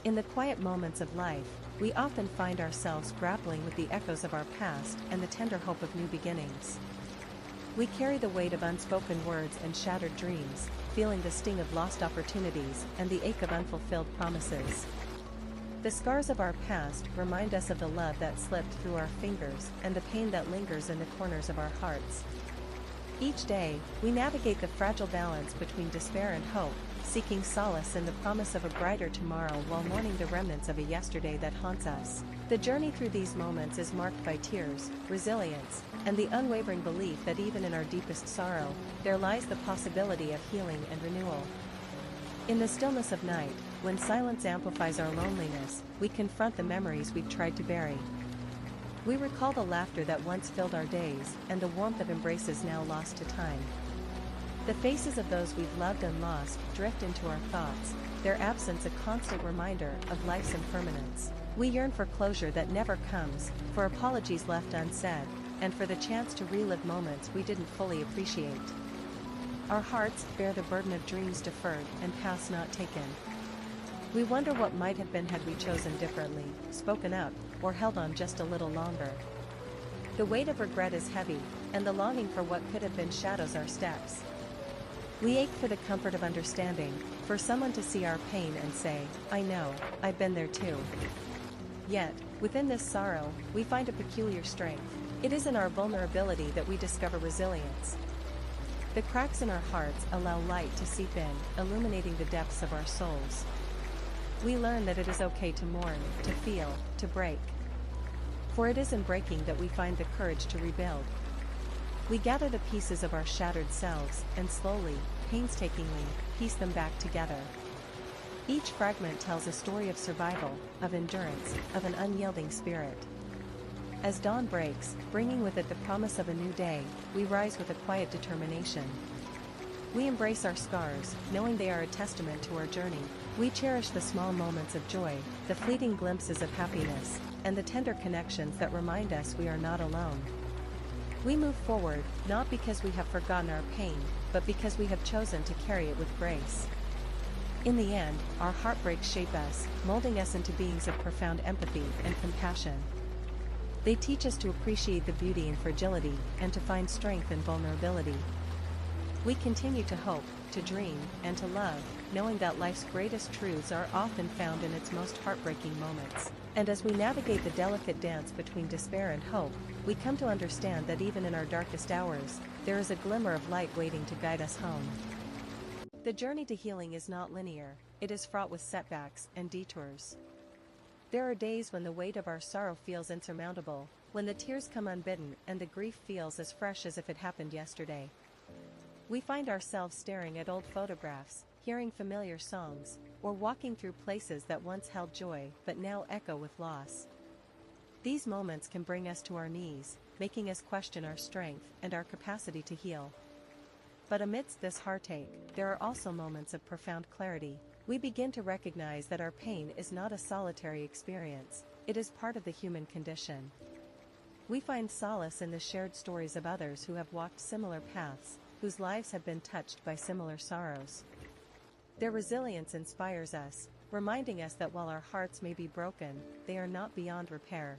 In the quiet moments of life, we often find ourselves grappling with the echoes of our past and the tender hope of new beginnings. We carry the weight of unspoken words and shattered dreams, feeling the sting of lost opportunities and the ache of unfulfilled promises. The scars of our past remind us of the love that slipped through our fingers and the pain that lingers in the corners of our hearts. Each day, we navigate the fragile balance between despair and hope, seeking solace in the promise of a brighter tomorrow while mourning the remnants of a yesterday that haunts us. The journey through these moments is marked by tears, resilience, and the unwavering belief that even in our deepest sorrow, there lies the possibility of healing and renewal. In the stillness of night, when silence amplifies our loneliness, we confront the memories we've tried to bury. We recall the laughter that once filled our days and the warmth of embraces now lost to time. The faces of those we've loved and lost drift into our thoughts, their absence a constant reminder of life's impermanence. We yearn for closure that never comes, for apologies left unsaid, and for the chance to relive moments we didn't fully appreciate. Our hearts bear the burden of dreams deferred and paths not taken. We wonder what might have been had we chosen differently, spoken up, or held on just a little longer. The weight of regret is heavy, and the longing for what could have been shadows our steps. We ache for the comfort of understanding, for someone to see our pain and say, "I know, I've been there too." Yet, within this sorrow, we find a peculiar strength. It is in our vulnerability that we discover resilience. The cracks in our hearts allow light to seep in, illuminating the depths of our souls. We learn that it is okay to mourn, to feel, to break. For it is in breaking that we find the courage to rebuild. We gather the pieces of our shattered selves and slowly, painstakingly, piece them back together. Each fragment tells a story of survival, of endurance, of an unyielding spirit. As dawn breaks, bringing with it the promise of a new day, we rise with a quiet determination. We embrace our scars, knowing they are a testament to our journey. We cherish the small moments of joy, the fleeting glimpses of happiness, and the tender connections that remind us we are not alone. We move forward, not because we have forgotten our pain, but because we have chosen to carry it with grace. In the end, our heartbreaks shape us, molding us into beings of profound empathy and compassion. They teach us to appreciate the beauty in fragility, and to find strength in vulnerability. We continue to hope, to dream, and to love, knowing that life's greatest truths are often found in its most heartbreaking moments. And as we navigate the delicate dance between despair and hope, we come to understand that even in our darkest hours, there is a glimmer of light waiting to guide us home. The journey to healing is not linear, it is fraught with setbacks and detours. There are days when the weight of our sorrow feels insurmountable, when the tears come unbidden and the grief feels as fresh as if it happened yesterday. We find ourselves staring at old photographs, hearing familiar songs, or walking through places that once held joy but now echo with loss. These moments can bring us to our knees, making us question our strength and our capacity to heal. But amidst this heartache, there are also moments of profound clarity. We begin to recognize that our pain is not a solitary experience, it is part of the human condition. We find solace in the shared stories of others who have walked similar paths, whose lives have been touched by similar sorrows. Their resilience inspires us, reminding us that while our hearts may be broken, they are not beyond repair.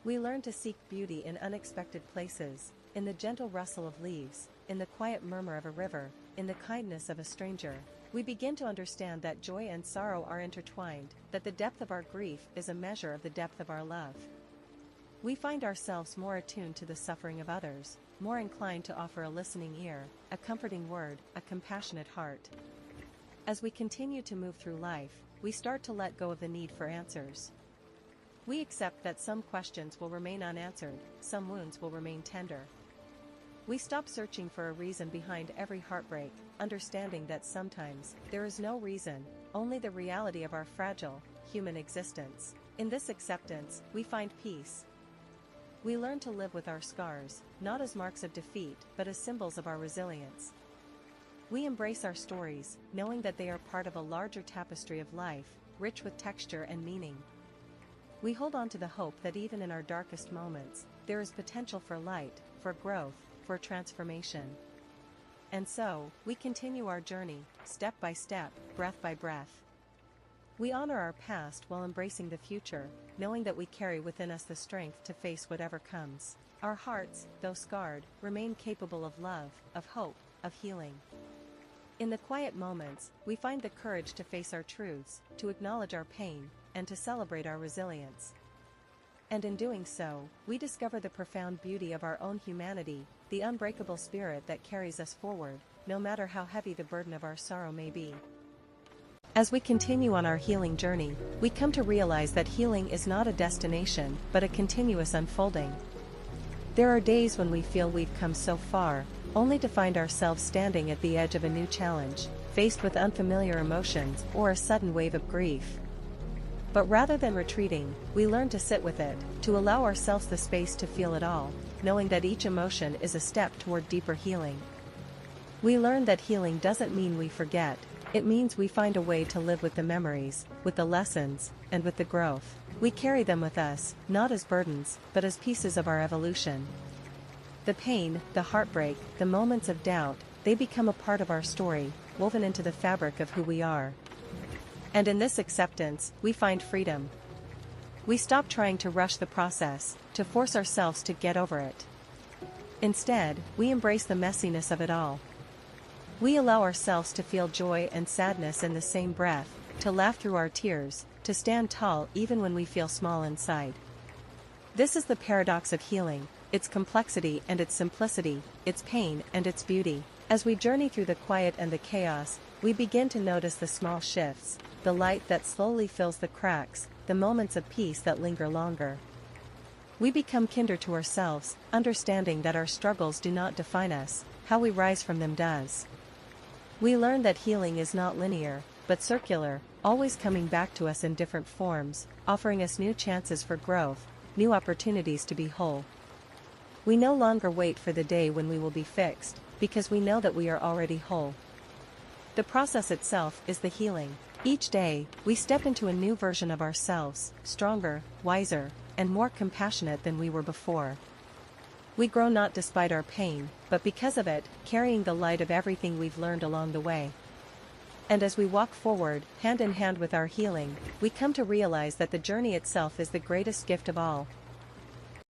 We learn to seek beauty in unexpected places, in the gentle rustle of leaves, in the quiet murmur of a river, in the kindness of a stranger. We begin to understand that joy and sorrow are intertwined, that the depth of our grief is a measure of the depth of our love. We find ourselves more attuned to the suffering of others, more inclined to offer a listening ear, a comforting word, a compassionate heart. As we continue to move through life, we start to let go of the need for answers. We accept that some questions will remain unanswered, some wounds will remain tender. We stop searching for a reason behind every heartbreak, understanding that sometimes there is no reason, only the reality of our fragile, human existence. In this acceptance, we find peace. We learn to live with our scars, not as marks of defeat, but as symbols of our resilience. We embrace our stories, knowing that they are part of a larger tapestry of life, rich with texture and meaning. We hold on to the hope that even in our darkest moments, there is potential for light, for growth, for transformation. And so, we continue our journey, step by step, breath by breath. We honor our past while embracing the future, knowing that we carry within us the strength to face whatever comes. Our hearts, though scarred, remain capable of love, of hope, of healing. In the quiet moments, we find the courage to face our truths, to acknowledge our pain, and to celebrate our resilience. And in doing so, we discover the profound beauty of our own humanity, the unbreakable spirit that carries us forward, no matter how heavy the burden of our sorrow may be. As we continue on our healing journey, we come to realize that healing is not a destination, but a continuous unfolding. There are days when we feel we've come so far, only to find ourselves standing at the edge of a new challenge, faced with unfamiliar emotions or a sudden wave of grief. But rather than retreating, we learn to sit with it, to allow ourselves the space to feel it all, knowing that each emotion is a step toward deeper healing. We learn that healing doesn't mean we forget. It means we find a way to live with the memories, with the lessons, and with the growth. We carry them with us, not as burdens, but as pieces of our evolution. The pain, the heartbreak, the moments of doubt, they become a part of our story, woven into the fabric of who we are. And in this acceptance, we find freedom. We stop trying to rush the process, to force ourselves to get over it. Instead, we embrace the messiness of it all. We allow ourselves to feel joy and sadness in the same breath, to laugh through our tears, to stand tall even when we feel small inside. This is the paradox of healing, its complexity and its simplicity, its pain and its beauty. As we journey through the quiet and the chaos, we begin to notice the small shifts, the light that slowly fills the cracks, the moments of peace that linger longer. We become kinder to ourselves, understanding that our struggles do not define us, how we rise from them does. We learn that healing is not linear, but circular, always coming back to us in different forms, offering us new chances for growth, new opportunities to be whole. We no longer wait for the day when we will be fixed, because we know that we are already whole. The process itself is the healing. Each day, we step into a new version of ourselves, stronger, wiser, and more compassionate than we were before. We grow not despite our pain, but because of it, carrying the light of everything we've learned along the way. And as we walk forward, hand in hand with our healing, we come to realize that the journey itself is the greatest gift of all,